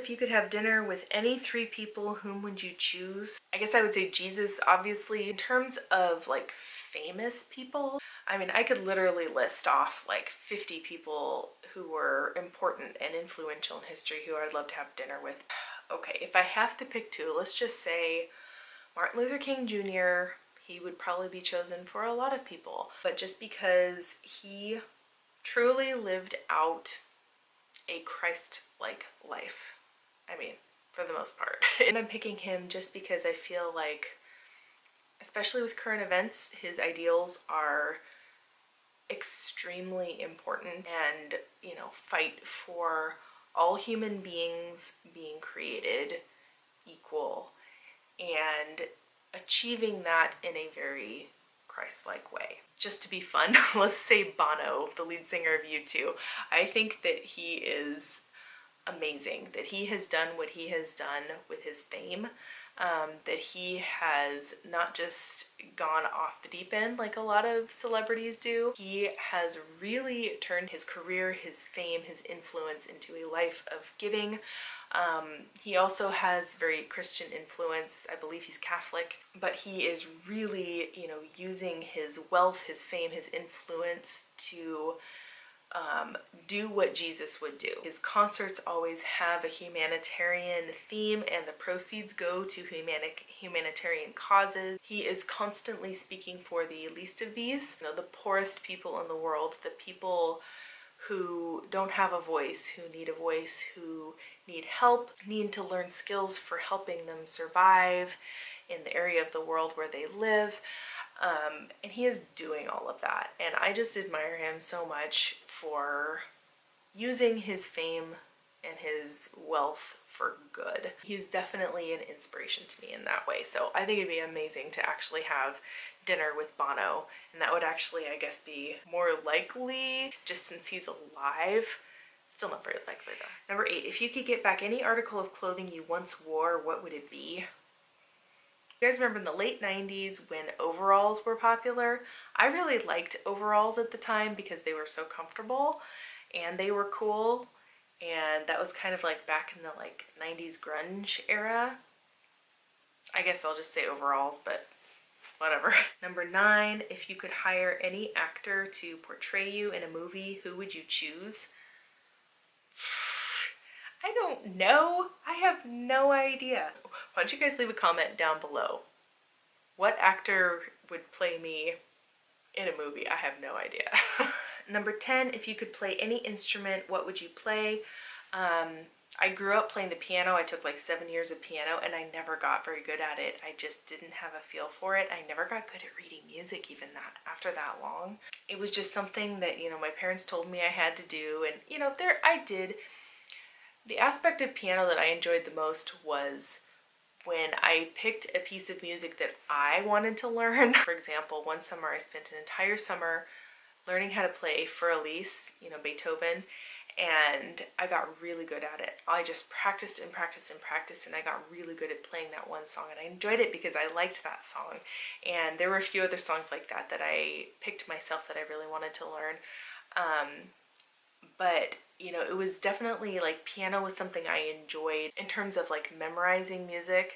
if you could have dinner with any 3 people, whom would you choose? I guess I would say Jesus, obviously. In terms of like famous people, I mean, I could literally list off like 50 people who were important and influential in history who I'd love to have dinner with. Okay, if I have to pick 2, let's just say Martin Luther King Jr. He would probably be chosen for a lot of people, but just because he truly lived out a Christ-like life. I mean, for the most part. And I'm picking him just because I feel like, especially with current events, his ideals are extremely important and, you know, fight for all human beings being created equal and achieving that in a very Christ-like way. Just to be fun, let's say Bono, the lead singer of U2. I think that he is amazing, that he has done what he has done with his fame, that he has not just gone off the deep end like a lot of celebrities do. He has really turned his career, his fame, his influence into a life of giving. He also has very Christian influence. I believe he's Catholic, but he is really, you know, using his wealth, his fame, his influence to do what Jesus would do. His concerts always have a humanitarian theme and the proceeds go to humanitarian causes. He is constantly speaking for the least of these, you know, the poorest people in the world, the people who don't have a voice, who need a voice, who need help, need to learn skills for helping them survive in the area of the world where they live. And he is doing all of that. And I just admire him so much for using his fame and his wealth for good. He's definitely an inspiration to me in that way. So I think it'd be amazing to actually have dinner with Bono. And that would actually, I guess, be more likely just since he's alive. Still not very likely though. Number 8, if you could get back any article of clothing you once wore, what would it be? You guys remember in the late 90s when overalls were popular? I really liked overalls at the time because they were so comfortable and they were cool, and that was kind of like back in the like 90s grunge era. I guess I'll just say overalls, but whatever. Number 9, if you could hire any actor to portray you in a movie, who would you choose? I don't know. I have no idea. Why don't you guys leave a comment down below. What actor would play me in a movie? I have no idea. Number 10, if you could play any instrument, what would you play? I grew up playing the piano. I took like 7 years of piano and I never got very good at it. I just didn't have a feel for it. I never got good at reading music even after that long. It was just something that, you know, my parents told me I had to do, and you know, I did. The aspect of piano that I enjoyed the most was when I picked a piece of music that I wanted to learn. For example, one summer I spent an entire summer learning how to play For Elise, you know, Beethoven, and I got really good at it. I just practiced and practiced and practiced, and I got really good at playing that one song, and I enjoyed it because I liked that song. And there were a few other songs like that that I picked myself that I really wanted to learn. But you know, it was definitely like piano was something I enjoyed in terms of like memorizing music,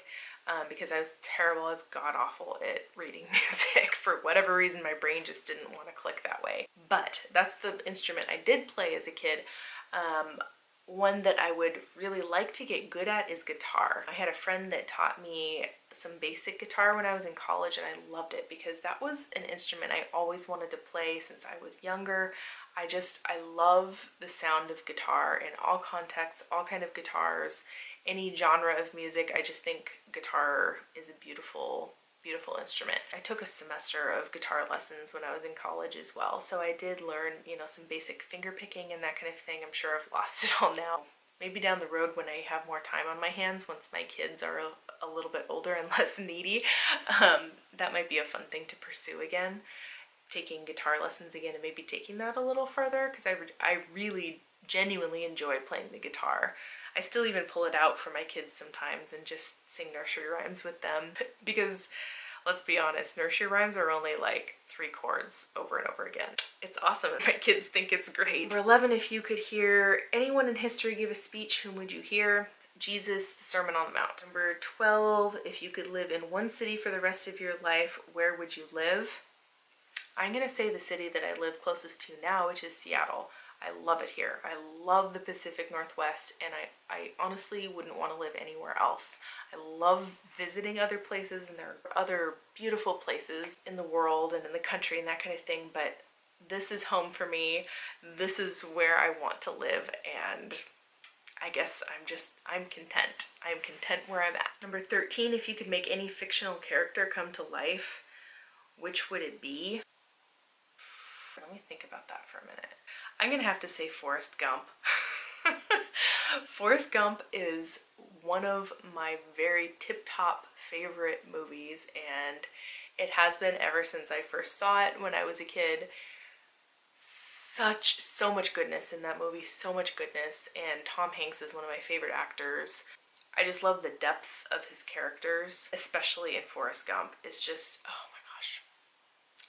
because I was terrible, I was god-awful at reading music. For whatever reason, my brain just didn't want to click that way. But that's the instrument I did play as a kid. One that I would really like to get good at is guitar. I had a friend that taught me some basic guitar when I was in college, and I loved it because that was an instrument I always wanted to play since I was younger. I love the sound of guitar in all contexts, all kind of guitars, any genre of music. I just think guitar is a beautiful, beautiful instrument. I took a semester of guitar lessons when I was in college as well, so I did learn, you know, some basic finger picking and that kind of thing. I'm sure I've lost it all now. Maybe down the road when I have more time on my hands, once my kids are a little bit older and less needy, that might be a fun thing to pursue again. Taking guitar lessons again and maybe taking that a little further, because I really genuinely enjoy playing the guitar. I still even pull it out for my kids sometimes and just sing nursery rhymes with them because, let's be honest, nursery rhymes are only like 3 chords over and over again. It's awesome and my kids think it's great. Number 11, if you could hear anyone in history give a speech, whom would you hear? Jesus, the Sermon on the Mount. Number 12, if you could live in one city for the rest of your life, where would you live? I'm going to say the city that I live closest to now, which is Seattle. I love it here. I love the Pacific Northwest, and I honestly wouldn't want to live anywhere else. I love visiting other places, and there are other beautiful places in the world and in the country and that kind of thing, but this is home for me. This is where I want to live, and I guess I'm content. I'm content where I'm at. Number 13, if you could make any fictional character come to life, which would it be? Let me think about that for a minute. I'm gonna have to say Forrest Gump. Forrest Gump is one of my very tip-top favorite movies, and it has been ever since I first saw it when I was a kid. So much goodness in that movie, so much goodness, and Tom Hanks is one of my favorite actors. I just love the depth of his characters, especially in Forrest Gump. It's just, oh my gosh.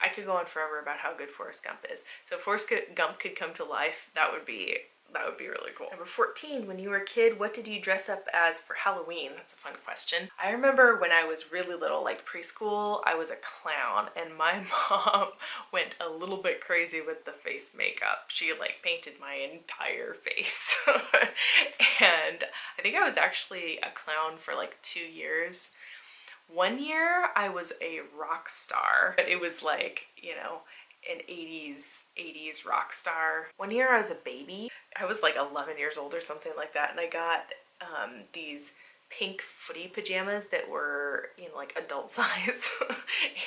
I could go on forever about how good Forrest Gump is. So if Forrest Gump could come to life, that would be really cool. Number 14, when you were a kid, what did you dress up as for Halloween? That's a fun question. I remember when I was really little, like preschool, I was a clown, and my mom went a little bit crazy with the face makeup. She like painted my entire face. And I think I was actually a clown for like 2 years. One year I was a rock star, but it was like, you know, an 80s rock star. One year I was a baby. I was like 11 years old or something like that, and I got these pink footy pajamas that were, you know, like adult size,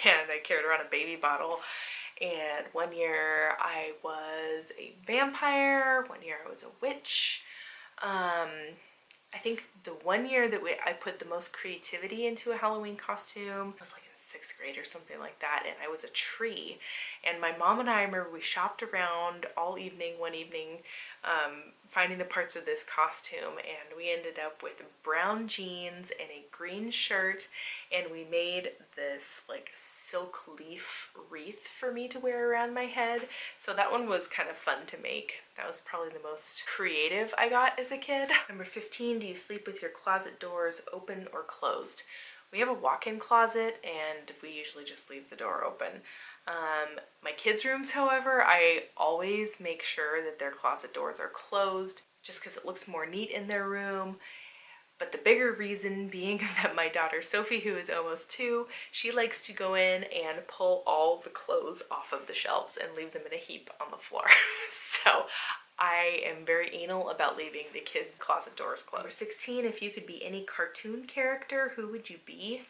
and I carried around a baby bottle. And one year I was a vampire, one year I was a witch. I think the one year that I put the most creativity into a Halloween costume, I was like in 6th grade or something like that, and I was a tree. And my mom and I remember we shopped around all evening, one evening, finding the parts of this costume, and we ended up with brown jeans and a green shirt, and we made this like silk leaf wreath for me to wear around my head. So that one was kind of fun to make. That was probably the most creative I got as a kid. Number 15, do you sleep with your closet doors open or closed? We have a walk-in closet, and we usually just leave the door open. My kids' rooms, however, I always make sure that their closet doors are closed just because it looks more neat in their room. But the bigger reason being that my daughter Sophie, who is almost 2, she likes to go in and pull all the clothes off of the shelves and leave them in a heap on the floor. So I am very anal about leaving the kids' closet doors closed. Number 16, if you could be any cartoon character, who would you be?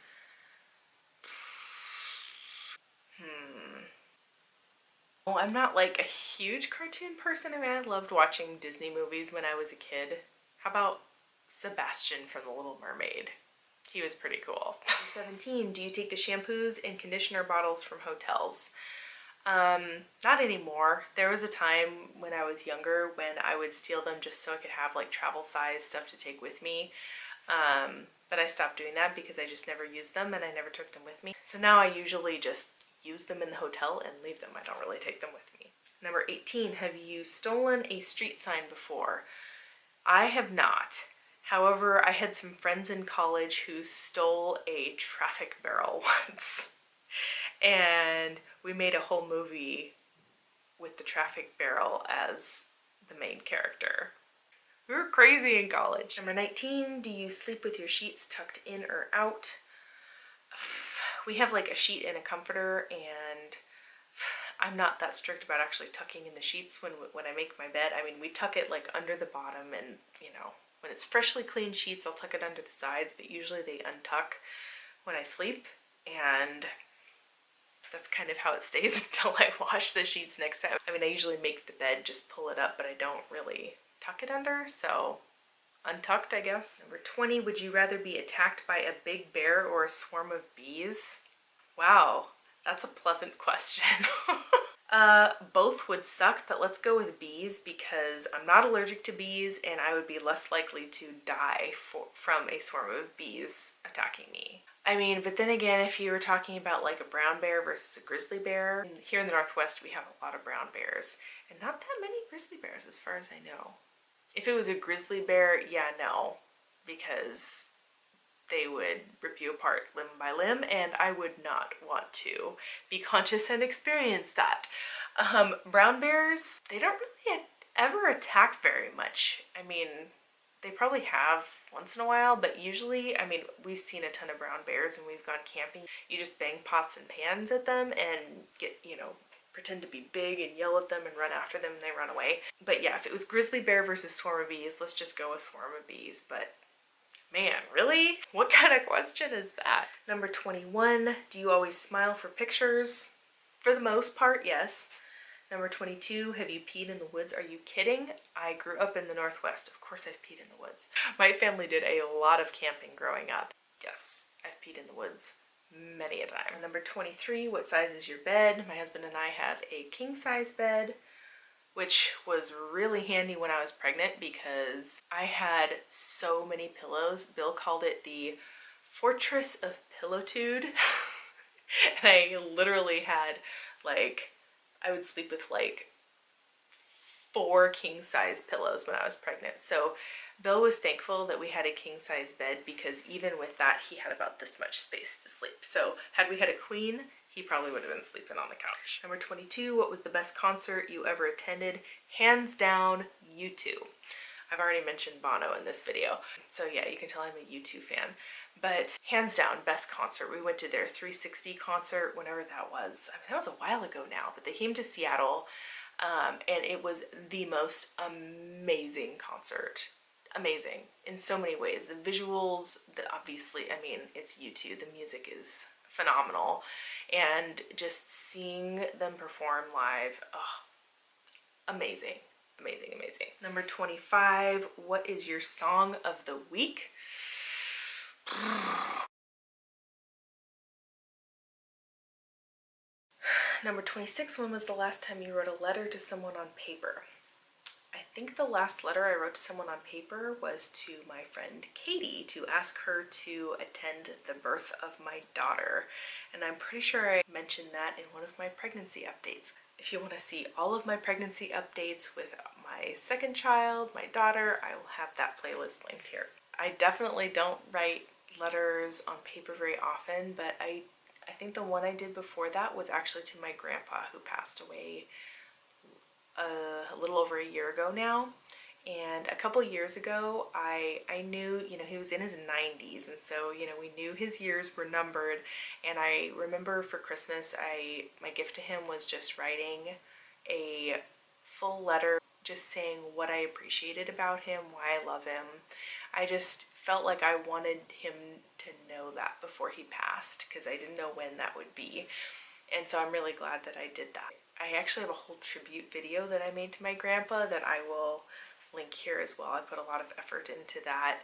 Well, I'm not like a huge cartoon person. I mean, I loved watching Disney movies when I was a kid. How about Sebastian from The Little Mermaid? He was pretty cool. 17, do you take the shampoos and conditioner bottles from hotels? Not anymore. There was a time when I was younger when I would steal them just so I could have like travel size stuff to take with me. But I stopped doing that because I just never used them and I never took them with me. So now I usually just use them in the hotel and leave them. I don't really take them with me. Number 18, have you stolen a street sign before? I have not. However, I had some friends in college who stole a traffic barrel once. And we made a whole movie with the traffic barrel as the main character. We were crazy in college. Number 19, do you sleep with your sheets tucked in or out? We have like a sheet and a comforter, and I'm not that strict about actually tucking in the sheets when I make my bed. I mean, we tuck it like under the bottom, and you know, when it's freshly cleaned sheets, I'll tuck it under the sides, but usually they untuck when I sleep, and that's kind of how it stays until I wash the sheets next time. I mean, I usually make the bed, just pull it up, but I don't really tuck it under, so untucked, I guess. Number 20, would you rather be attacked by a big bear or a swarm of bees? Wow, that's a pleasant question. Both would suck, but let's go with bees because I'm not allergic to bees and I would be less likely to die from a swarm of bees attacking me. I mean, but then again, if you were talking about like a brown bear versus a grizzly bear, here in the Northwest we have a lot of brown bears and not that many grizzly bears as far as I know. If it was a grizzly bear, yeah, no. because they would rip you apart limb by limb, and I would not want to be conscious and experience that. Brown bears, they don't really ever attack very much. I mean, they probably have once in a while, but usually, I mean, we've seen a ton of brown bears when we've gone camping. You just bang pots and pans at them and get, you know, pretend to be big and yell at them and run after them and they run away. But yeah, if it was grizzly bear versus swarm of bees, let's just go with swarm of bees. But man, really? What kind of question is that? Number 21, do you always smile for pictures? For the most part, yes. Number 22, have you peed in the woods? Are you kidding? I grew up in the Northwest. Of course I've peed in the woods. My family did a lot of camping growing up. Yes, I've peed in the woods many a time. Number 23, what size is your bed? My husband and I have a king size bed, which was really handy when I was pregnant because I had so many pillows. Bill called it the fortress of pillowtude. And I literally had like, I would sleep with like 4 king size pillows when I was pregnant. So Bill was thankful that we had a king size bed because even with that, he had about this much space to sleep. So had we had a queen, he probably would have been sleeping on the couch. Number 22, what was the best concert you ever attended? Hands down, U2. I've already mentioned Bono in this video. So yeah, you can tell I'm a U2 fan. But hands down, best concert. We went to their 360 concert, whenever that was. I mean, that was a while ago now, but they came to Seattle, and it was the most amazing concert. Amazing in so many ways. The visuals, obviously, I mean, it's U2. The music is phenomenal. And just seeing them perform live, oh, amazing. Amazing, amazing. Number 25, what is your song of the week? Number 26, when was the last time you wrote a letter to someone on paper? I think the last letter I wrote to someone on paper was to my friend Katie to ask her to attend the birth of my daughter. And I'm pretty sure I mentioned that in one of my pregnancy updates. If you want to see all of my pregnancy updates with my second child, my daughter, I will have that playlist linked here. I definitely don't write letters on paper very often, but I think the one I did before that was actually to my grandpa who passed away a little over a year ago now. And a couple years ago, I knew, you know, he was in his 90s, and so, you know, we knew his years were numbered. And I remember for Christmas, my gift to him was just writing a full letter, just saying what I appreciated about him, why I love him. I just felt like I wanted him to know that before he passed, because I didn't know when that would be. And so I'm really glad that I did that. I actually have a whole tribute video that I made to my grandpa that I will link here as well. I put a lot of effort into that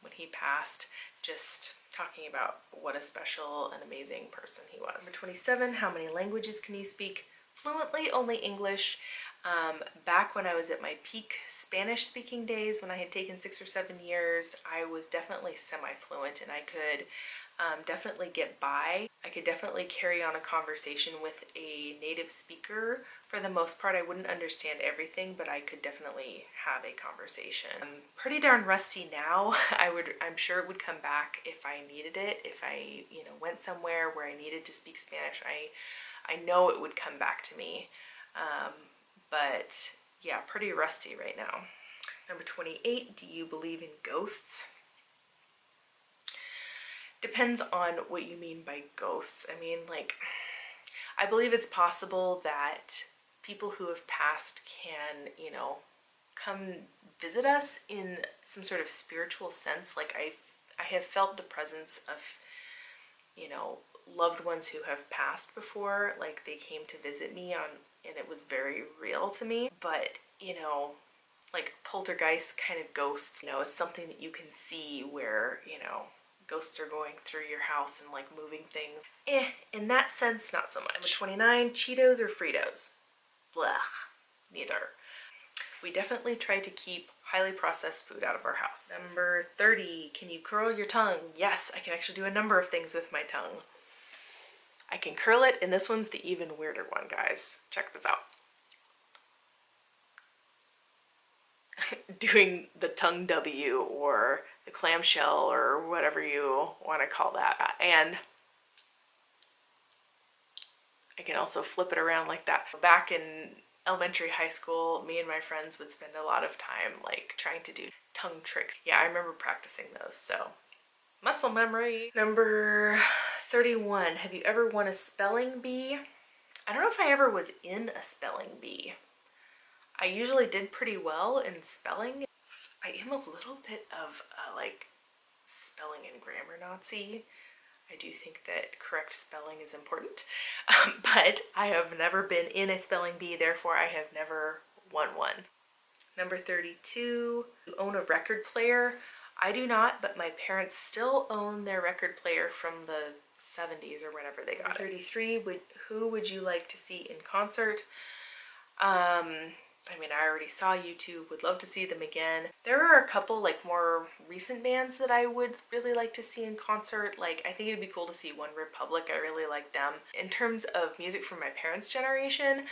when he passed, just talking about what a special and amazing person he was. Number 27, how many languages can you speak? Fluently, only English. Back when I was at my peak Spanish speaking days, when I had taken 6 or 7 years, I was definitely semi-fluent, and I could definitely get by. I could definitely carry on a conversation with a native speaker. For the most part, I wouldn't understand everything, but I could definitely have a conversation. I'm pretty darn rusty now. I'm sure it would come back if I needed it. If I, you know, went somewhere where I needed to speak Spanish, I know it would come back to me. But yeah, pretty rusty right now. Number 28, do you believe in ghosts? Depends on what you mean by ghosts. I mean, like, I believe it's possible that people who have passed can, you know, come visit us in some sort of spiritual sense. Like, I have felt the presence of, you know, loved ones who have passed before. Like, they came to visit me and it was very real to me. But, you know, like poltergeist kind of ghosts, you know, is something that you can see where, you know, ghosts are going through your house and like moving things. In that sense, not so much. Number 29, Cheetos or Fritos? Blech, neither. We definitely try to keep highly processed food out of our house. Number 30, can you curl your tongue? Yes, I can actually do a number of things with my tongue. I can curl it, and this one's the even weirder one, guys. Check this out. doing the tongue W or the clamshell or whatever you want to call that. And I can also flip it around like that. Back in elementary, high school, me and my friends would spend a lot of time like trying to do tongue tricks. Yeah, I remember practicing those, so muscle memory. Number 31, have you ever won a spelling bee? I don't know if I ever was in a spelling bee. I usually did pretty well in spelling. I am a little bit of a like spelling and grammar Nazi. I do think that correct spelling is important, but I have never been in a spelling bee, therefore I have never won one. Number 32, you own a record player. I do not, but my parents still own their record player from the 70s or whenever they got it. 33, who would you like to see in concert? I mean, I already saw U2, would love to see them again. There are a couple like more recent bands that I would really like to see in concert. Like, I think it'd be cool to see One Republic. I really like them. In terms of music from my parents' generation,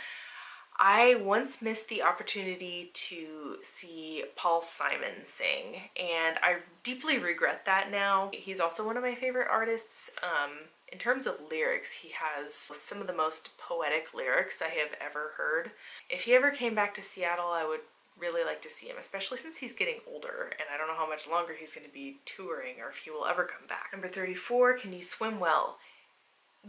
I once missed the opportunity to see Paul Simon sing, and I deeply regret that now. He's also one of my favorite artists. In terms of lyrics, he has some of the most poetic lyrics I have ever heard. If he ever came back to Seattle, I would really like to see him, especially since he's getting older, and I don't know how much longer he's going to be touring or if he will ever come back. Number 34, can you swim well?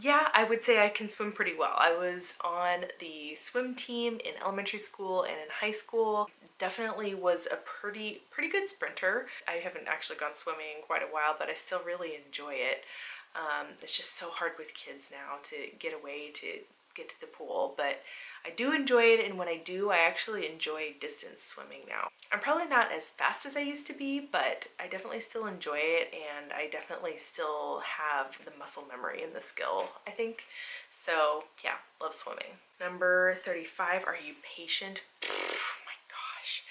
Yeah, I would say I can swim pretty well. I was on the swim team in elementary school and in high school. Definitely was a pretty good sprinter. I haven't actually gone swimming in quite a while, but I still really enjoy it. It's just so hard with kids now to get away to get to the pool, but I do enjoy it, and when I do, I actually enjoy distance swimming now. I'm probably not as fast as I used to be, but I definitely still enjoy it, and I definitely still have the muscle memory and the skill, I think. So yeah, love swimming. Number 35, are you patient? Oh my gosh.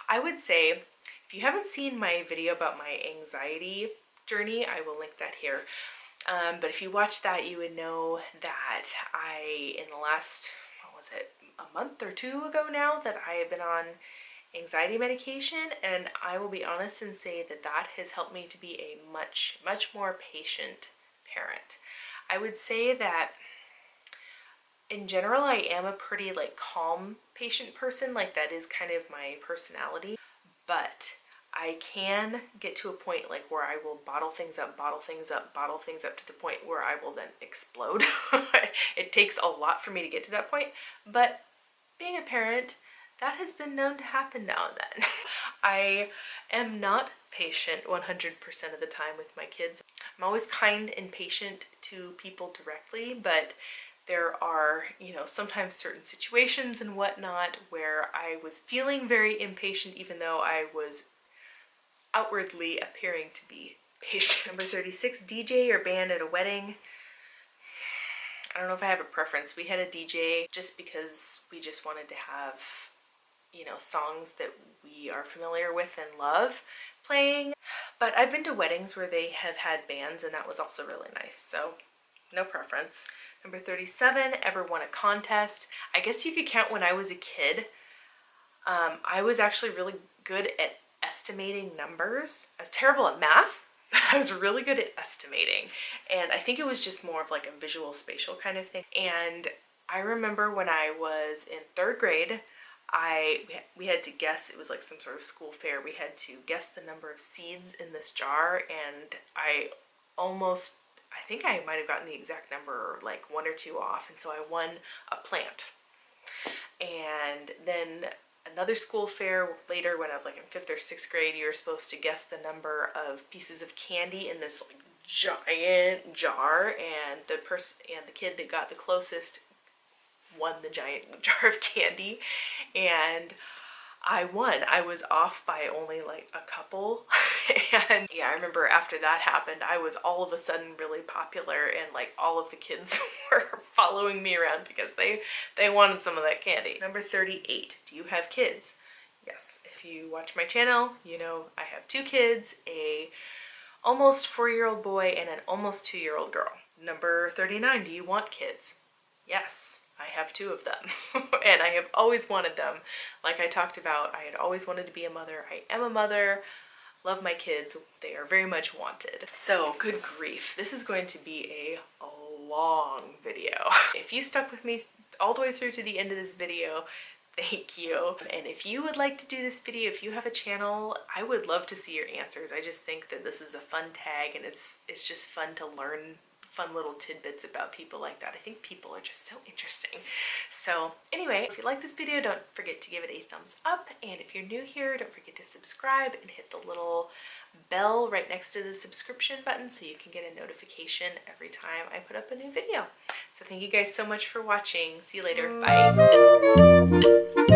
I would say, if you haven't seen my video about my anxiety journey, I will link that here. But if you watched that, you would know that in the last, what was it, a month or two ago now, that I have been on anxiety medication, and I will be honest and say that that has helped me to be a much more patient parent. I would say that in general, I am a pretty like calm, patient person. Like, that is kind of my personality, but I can get to a point like where I will bottle things up to the point where I will then explode. It takes a lot for me to get to that point, but being a parent, that has been known to happen now and then. I am not patient 100% of the time with my kids. I'm always kind and patient to people directly, but there are, you know, sometimes certain situations and whatnot where I was feeling very impatient even though I was outwardly appearing to be patient. Number 36, DJ or band at a wedding. I don't know if I have a preference. We had a DJ just because we just wanted to have, you know, songs that we are familiar with and love playing. But I've been to weddings where they have had bands, and that was also really nice. So no preference. Number 37, ever won a contest? I guess you could count when I was a kid. I was actually really good at estimating numbers. I was terrible at math, but I was really good at estimating. And I think it was just more of like a visual spatial kind of thing. And I remember when I was in 3rd grade, we had to guess, it was like some sort of school fair, we had to guess the number of seeds in this jar, and I think I might have gotten the exact number, like 1 or 2 off, and so I won a plant. And then another school fair later, when I was like in 5th or 6th grade, you were supposed to guess the number of pieces of candy in this like giant jar, and the kid that got the closest won the giant jar of candy, and I won. I was off by only like a couple. And yeah, I remember after that happened, I was all of a sudden really popular, and like all of the kids were following me around because they wanted some of that candy. Number 38, do you have kids? Yes, if you watch my channel, you know I have 2 kids, a almost 4-year-old boy and an almost 2-year-old girl. Number 39, do you want kids? Yes, I have 2 of them and I have always wanted them. Like I talked about, I had always wanted to be a mother. I am a mother. Love my kids. They are very much wanted. So good grief. This is going to be a long video. If you stuck with me all the way through to the end of this video, thank you. And if you would like to do this video, if you have a channel, I would love to see your answers. I just think that this is a fun tag and it's just fun to learn fun little tidbits about people like that. I think people are just so interesting. So anyway, if you like this video, don't forget to give it a thumbs up. And if you're new here, don't forget to subscribe and hit the little bell right next to the subscription button so you can get a notification every time I put up a new video. So thank you guys so much for watching. See you later. Bye.